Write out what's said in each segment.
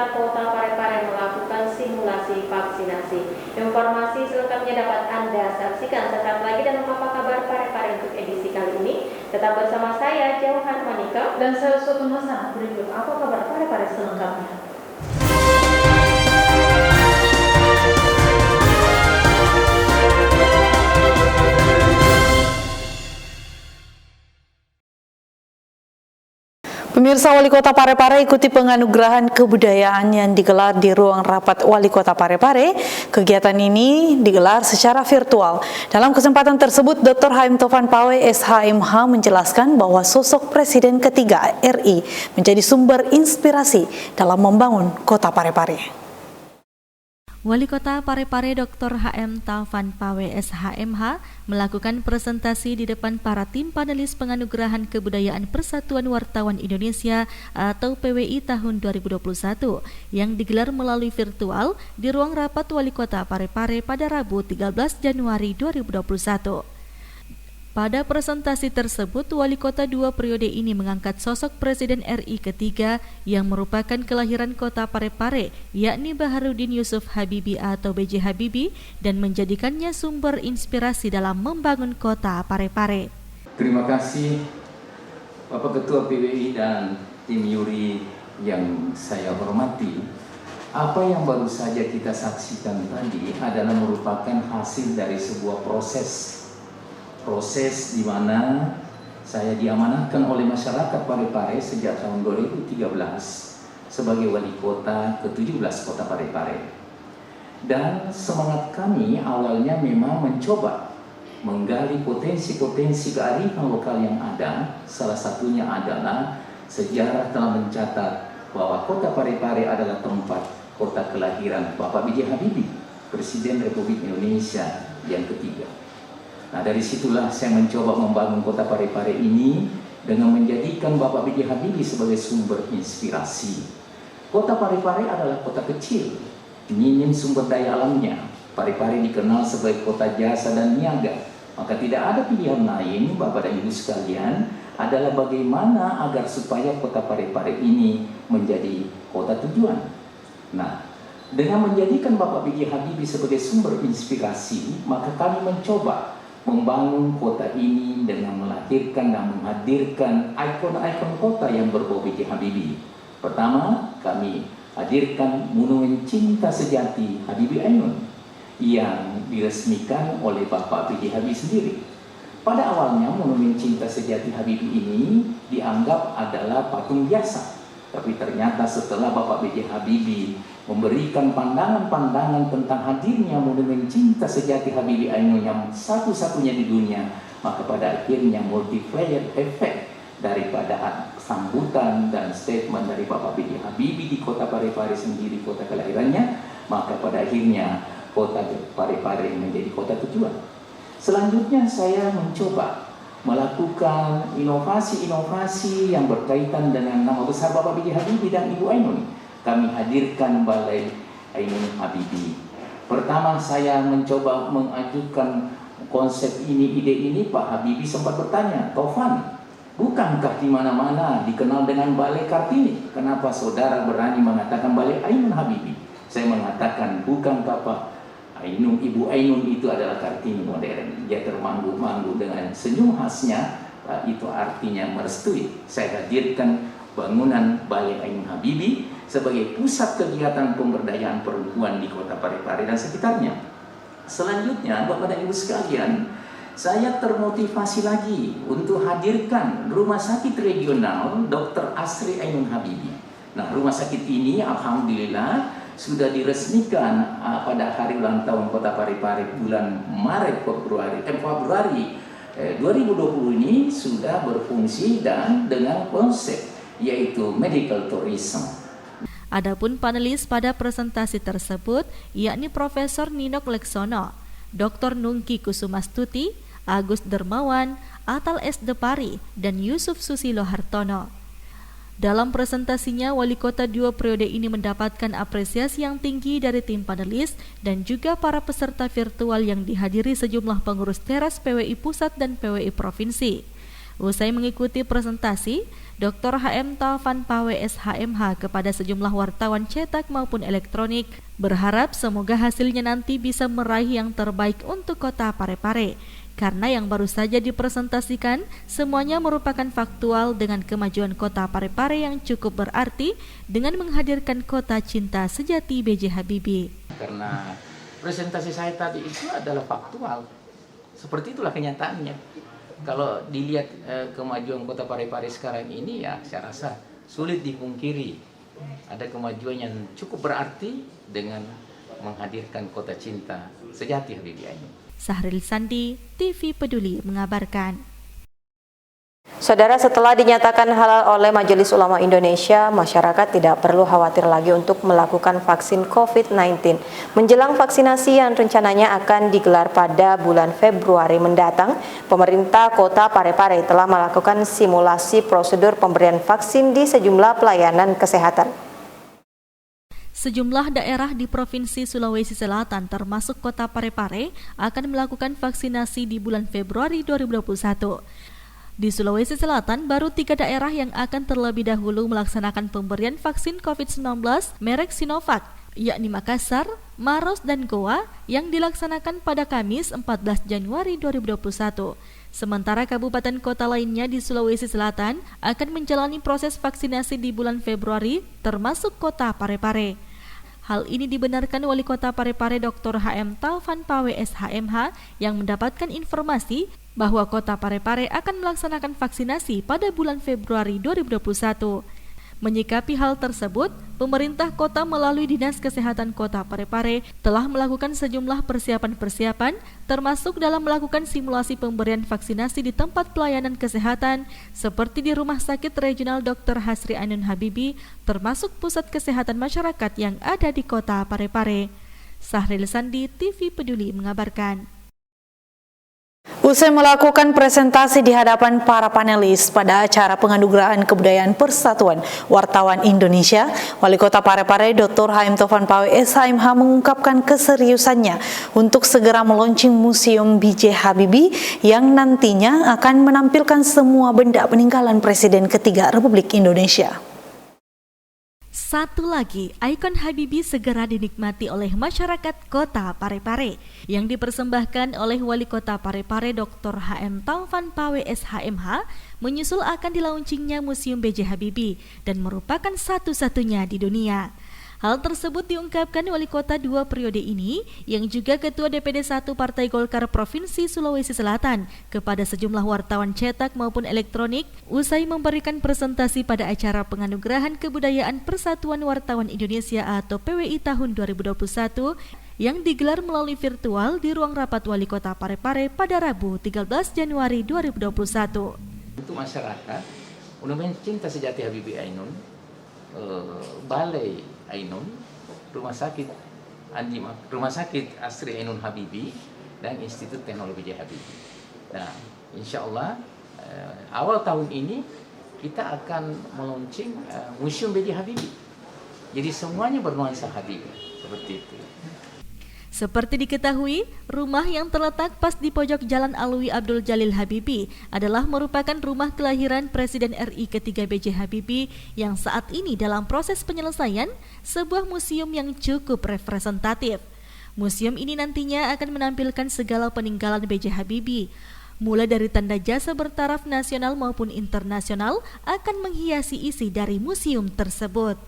sekitar Kota Parepare melakukan simulasi vaksinasi. Informasi selengkapnya dapat Anda saksikan sesaat lagi dalam Apa Kabar Parepare untuk edisi kali ini. Tetap bersama saya, Jauhan Manika, dan saya Soto Masana. Berikut Apa Kabar Parepare selengkapnya. Pemirsa, Wali Kota Parepare ikuti penganugerahan kebudayaan yang digelar di ruang rapat Wali Kota Parepare. Kegiatan ini digelar secara virtual. Dalam kesempatan tersebut, Dr. H.M. Taufan Pawe, SHMH, menjelaskan bahwa sosok Presiden ketiga RI menjadi sumber inspirasi dalam membangun Kota Parepare. Wali Kota Parepare Dr. H.M. Taufan Pawe SHMH melakukan presentasi di depan para tim panelis penganugerahan kebudayaan Persatuan Wartawan Indonesia atau PWI tahun 2021 yang digelar melalui virtual di ruang rapat Wali Kota Parepare pada Rabu 13 Januari 2021. Pada presentasi tersebut, Wali Kota 2 periode ini mengangkat sosok Presiden RI ketiga yang merupakan kelahiran Kota Parepare, yakni Baharudin Yusuf Habibie atau B.J. Habibie, dan menjadikannya sumber inspirasi dalam membangun Kota Parepare. Terima kasih Bapak Ketua PWI dan tim Yuri yang saya hormati. Apa yang baru saja kita saksikan tadi adalah merupakan hasil dari sebuah proses di mana saya diamanahkan oleh masyarakat Parepare sejak tahun 2013 sebagai wali kota ke-17 Kota Parepare. Dan semangat kami awalnya memang mencoba menggali potensi-potensi kearifan lokal yang ada. Salah satunya adalah sejarah telah mencatat bahwa Kota Parepare adalah tempat kota kelahiran Bapak B.J. Habibie, Presiden Republik Indonesia yang ketiga. Nah, dari situlah saya mencoba membangun Kota Parepare ini dengan menjadikan Bapak B.J. Habibie sebagai sumber inspirasi. Kota Parepare adalah kota kecil, minim sumber daya alamnya. Parepare dikenal sebagai kota jasa dan niaga. Maka tidak ada pilihan lain, Bapak dan Ibu sekalian, adalah bagaimana agar supaya Kota Parepare ini menjadi kota tujuan. Nah, dengan menjadikan Bapak B.J. Habibie sebagai sumber inspirasi, maka kami mencoba membangun kota ini dengan melahirkan dan menghadirkan ikon-ikon kota yang berbau B.J. Habibie. Pertama, kami hadirkan Monumen Cinta Sejati Habibie Ainun yang diresmikan oleh Bapak B.J. Habibie sendiri. Pada awalnya, Monumen Cinta Sejati Habibie ini dianggap adalah patung biasa. Tapi ternyata setelah Bapak B.J. Habibie memberikan pandangan-pandangan tentang hadirnya Monumen Cinta Sejati Habibie Ainun yang satu-satunya di dunia, maka pada akhirnya multiplier effect daripada sambutan dan statement dari Bapak B.J. Habibie di Kota Parepare sendiri, kota kelahirannya, maka pada akhirnya Kota Parepare menjadi kota tujuan. Selanjutnya saya mencoba melakukan inovasi-inovasi yang berkaitan dengan nama besar Bapak B.J. Habibie dan Ibu Ainun. Kami hadirkan Balai Ainun Habibie. Pertama saya mencoba mengajukan konsep ini, ide ini, Pak Habibie sempat bertanya, Taufan, bukankah di mana-mana dikenal dengan Balai Kartini? Kenapa saudara berani mengatakan Balai Ainun Habibie? Saya mengatakan, bukankah Pak Ainun, Ibu Ainun itu adalah Kartini modern. Dia termanggu-manggu dengan senyum khasnya, itu artinya merestui. Saya hadirkan bangunan Balai Ainun Habibie sebagai pusat kegiatan pemberdayaan perempuan di Kota Parepare dan sekitarnya. Selanjutnya, Bapak dan Ibu sekalian, saya termotivasi lagi untuk hadirkan Rumah Sakit Regional Dr. Asri Ainun Habibie. Nah, rumah sakit ini alhamdulillah sudah diresmikan pada hari ulang tahun Kota Parepare bulan Februari 2020 ini sudah berfungsi dan dengan konsep yaitu medical tourism. Adapun panelis pada presentasi tersebut yakni Profesor Ninok Leksono, Dr. Nungki Kusumastuti, Agus Dermawan, Atal S. Depari, dan Yusuf Susilo Hartono. Dalam presentasinya, Wali Kota 2 periode ini mendapatkan apresiasi yang tinggi dari tim panelis dan juga para peserta virtual yang dihadiri sejumlah pengurus teras PWI Pusat dan PWI Provinsi. Usai mengikuti presentasi, Dr. HM Taufan Pawe SHMH kepada sejumlah wartawan cetak maupun elektronik berharap semoga hasilnya nanti bisa meraih yang terbaik untuk Kota Parepare. Karena yang baru saja dipresentasikan semuanya merupakan faktual dengan kemajuan Kota Parepare yang cukup berarti dengan menghadirkan kota cinta sejati B.J. Habibie. Karena presentasi saya tadi itu adalah faktual. Seperti itulah kenyataannya. Kalau dilihat kemajuan Kota Parepare sekarang ini, ya saya rasa sulit dipungkiri. Ada kemajuan yang cukup berarti dengan menghadirkan kota cinta sejati Habibie Ainun. Sahril Sandi, TV Peduli mengabarkan. Saudara, setelah dinyatakan halal oleh Majelis Ulama Indonesia, masyarakat tidak perlu khawatir lagi untuk melakukan vaksin COVID-19. Menjelang vaksinasi yang rencananya akan digelar pada bulan Februari mendatang, pemerintah Kota Parepare telah melakukan simulasi prosedur pemberian vaksin di sejumlah pelayanan kesehatan. Sejumlah daerah di Provinsi Sulawesi Selatan termasuk Kota Parepare akan melakukan vaksinasi di bulan Februari 2021. Di Sulawesi Selatan, baru 3 daerah yang akan terlebih dahulu melaksanakan pemberian vaksin COVID-19 merek Sinovac, yakni Makassar, Maros, dan Goa yang dilaksanakan pada Kamis 14 Januari 2021. Sementara kabupaten kota lainnya di Sulawesi Selatan akan menjalani proses vaksinasi di bulan Februari, termasuk Kota Parepare. Hal ini dibenarkan Wali Kota Parepare Dr. HM Taufan Pawe SHMH yang mendapatkan informasi bahwa Kota Parepare akan melaksanakan vaksinasi pada bulan Februari 2021. Menyikapi hal tersebut, pemerintah kota melalui Dinas Kesehatan Kota Parepare telah melakukan sejumlah persiapan-persiapan termasuk dalam melakukan simulasi pemberian vaksinasi di tempat pelayanan kesehatan seperti di Rumah Sakit Regional Dr. Hasri Ainun Habibie termasuk pusat kesehatan masyarakat yang ada di Kota Parepare. Sahril Sandi, TV Peduli mengabarkan. Usai melakukan presentasi di hadapan para panelis pada acara penganugerahan kebudayaan Persatuan Wartawan Indonesia, Wali Kota Parepare Dr. HM Taufan Pawe SHMH mengungkapkan keseriusannya untuk segera meluncing Museum B.J. Habibie yang nantinya akan menampilkan semua benda peninggalan Presiden ketiga Republik Indonesia. Satu lagi, ikon Habibie segera dinikmati oleh masyarakat Kota Parepare yang dipersembahkan oleh Wali Kota Parepare Dr. HM Taufan Pawe SHMH menyusul akan dilaunchingnya Museum B.J. Habibie dan merupakan satu-satunya di dunia. Hal tersebut diungkapkan Wali Kota 2 periode ini yang juga Ketua DPD 1 Partai Golkar Provinsi Sulawesi Selatan kepada sejumlah wartawan cetak maupun elektronik usai memberikan presentasi pada acara penganugerahan kebudayaan Persatuan Wartawan Indonesia atau PWI tahun 2021 yang digelar melalui virtual di ruang rapat Wali Kota Parepare pada Rabu 13 Januari 2021. Untuk masyarakat, mudah-mudahan cinta sejati Habibie Ainun, Balai Ainun, Rumah Sakit Asri Ainun Habibie, dan Institut Teknologi B.J. Habibie. Nah, insya Allah awal tahun ini kita akan meluncing Museum B.J. Habibie. Jadi semuanya bernuansa Habibie, seperti itu. Seperti diketahui, rumah yang terletak pas di pojok Jalan Alwi Abdul Jalil Habibie adalah merupakan rumah kelahiran Presiden RI ketiga B.J. Habibie yang saat ini dalam proses penyelesaian sebuah museum yang cukup representatif. Museum ini nantinya akan menampilkan segala peninggalan B.J. Habibie, mulai dari tanda jasa bertaraf nasional maupun internasional akan menghiasi isi dari museum tersebut.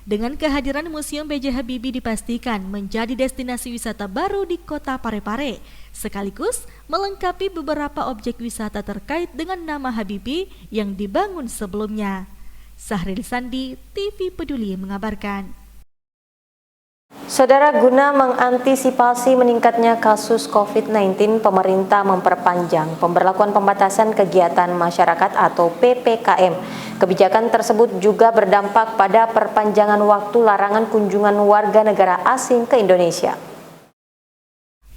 Dengan kehadiran Museum B.J. Habibie dipastikan menjadi destinasi wisata baru di Kota Parepare, sekaligus melengkapi beberapa objek wisata terkait dengan nama Habibie yang dibangun sebelumnya. Sahril Sandi, TV Peduli mengabarkan. Saudara, guna mengantisipasi meningkatnya kasus COVID-19, pemerintah memperpanjang pemberlakuan pembatasan kegiatan masyarakat atau PPKM. Kebijakan tersebut juga berdampak pada perpanjangan waktu larangan kunjungan warga negara asing ke Indonesia.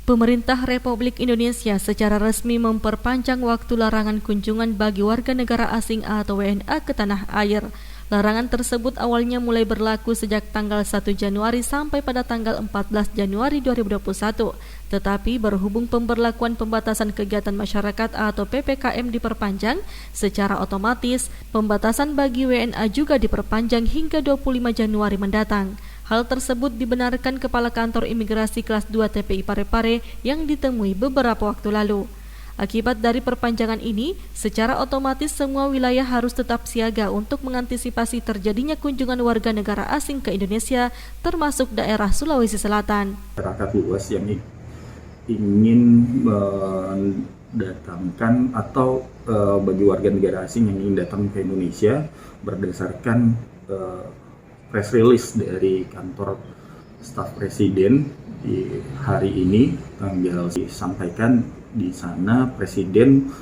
Pemerintah Republik Indonesia secara resmi memperpanjang waktu larangan kunjungan bagi warga negara asing atau WNA ke tanah air. Larangan tersebut awalnya mulai berlaku sejak tanggal 1 Januari sampai pada tanggal 14 Januari 2021. Tetapi berhubung pemberlakuan pembatasan kegiatan masyarakat atau PPKM diperpanjang, secara otomatis pembatasan bagi WNA juga diperpanjang hingga 25 Januari mendatang. Hal tersebut dibenarkan Kepala Kantor Imigrasi Kelas 2 TPI Parepare yang ditemui beberapa waktu lalu. Akibat dari perpanjangan ini, secara otomatis semua wilayah harus tetap siaga untuk mengantisipasi terjadinya kunjungan warga negara asing ke Indonesia, termasuk daerah Sulawesi Selatan. Masyarakat luas yang ingin mendatangkan atau bagi warga negara asing yang ingin datang ke Indonesia berdasarkan press release dari kantor staf presiden di hari ini tanggal disampaikan. Di sana Presiden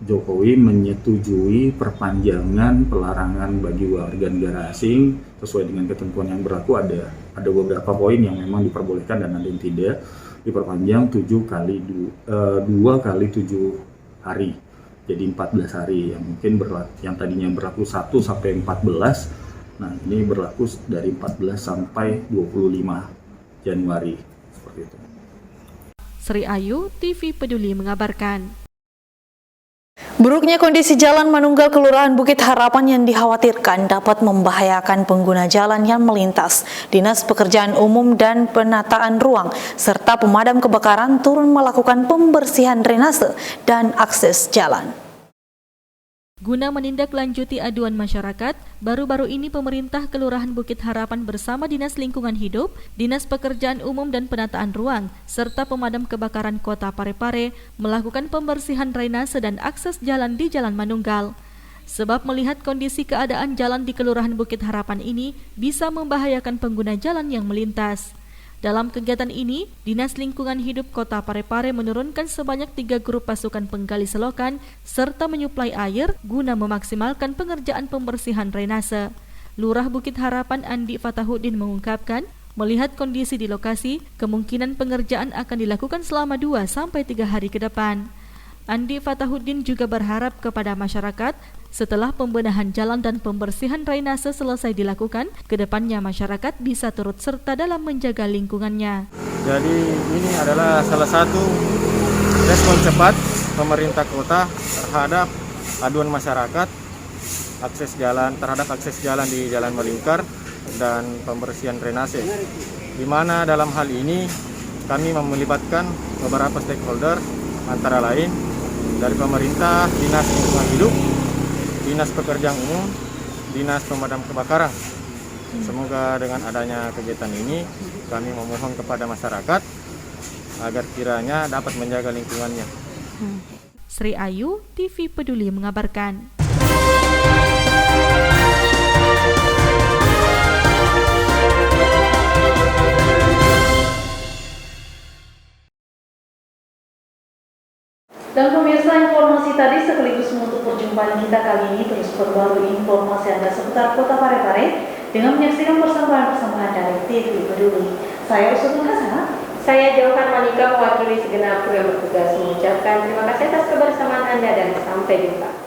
Jokowi menyetujui perpanjangan pelarangan bagi warga negara asing sesuai dengan ketentuan yang berlaku. Ada beberapa poin yang memang diperbolehkan dan ada yang tidak, diperpanjang 2 kali 7 hari, jadi 14 hari yang mungkin yang tadinya berlaku 1 sampai 14. Nah, ini berlaku dari 14 sampai 25 Januari seperti itu. Sri Ayu, TV Peduli mengabarkan. Buruknya kondisi jalan Manunggal Kelurahan Bukit Harapan yang dikhawatirkan dapat membahayakan pengguna jalan yang melintas. Dinas Pekerjaan Umum dan Penataan Ruang serta pemadam kebakaran turun melakukan pembersihan drainase dan akses jalan. Guna menindaklanjuti aduan masyarakat, baru-baru ini pemerintah Kelurahan Bukit Harapan bersama Dinas Lingkungan Hidup, Dinas Pekerjaan Umum dan Penataan Ruang, serta pemadam kebakaran Kota Parepare melakukan pembersihan drainase dan akses jalan di Jalan Manunggal. Sebab melihat kondisi keadaan jalan di Kelurahan Bukit Harapan ini bisa membahayakan pengguna jalan yang melintas. Dalam kegiatan ini, Dinas Lingkungan Hidup Kota Parepare menurunkan sebanyak 3 grup pasukan penggali selokan serta menyuplai air guna memaksimalkan pengerjaan pembersihan drainase. Lurah Bukit Harapan Andi Fatahuddin mengungkapkan, melihat kondisi di lokasi, kemungkinan pengerjaan akan dilakukan selama 2-3 hari ke depan. Andi Fatahuddin juga berharap kepada masyarakat setelah pembenahan jalan dan pembersihan drainase selesai dilakukan, kedepannya masyarakat bisa turut serta dalam menjaga lingkungannya. Jadi ini adalah salah satu respon cepat pemerintah kota terhadap aduan masyarakat terhadap akses jalan di Jalan Melingkar dan pembersihan drainase. Di mana dalam hal ini kami melibatkan beberapa stakeholder antara lain dari pemerintah, Dinas Lingkungan Hidup, Dinas Pekerjaan Umum, Dinas Pemadam Kebakaran. Semoga dengan adanya kegiatan ini kami memohon kepada masyarakat agar kiranya dapat menjaga lingkungannya. Sri Ayu, TV Peduli mengabarkan. Dan pemirsa, informasi tadi sekaligus menutup perjumpaan kita kali ini. Terus perbarui informasi Anda seputar Kota Parepare dengan menyaksikan persembahan dari TV Peduli. Saya Usutun Hasanah. Saya Jauhan Manika mewakili segenap kru yang bertugas mengucapkan terima kasih atas kebersamaan Anda dan sampai jumpa.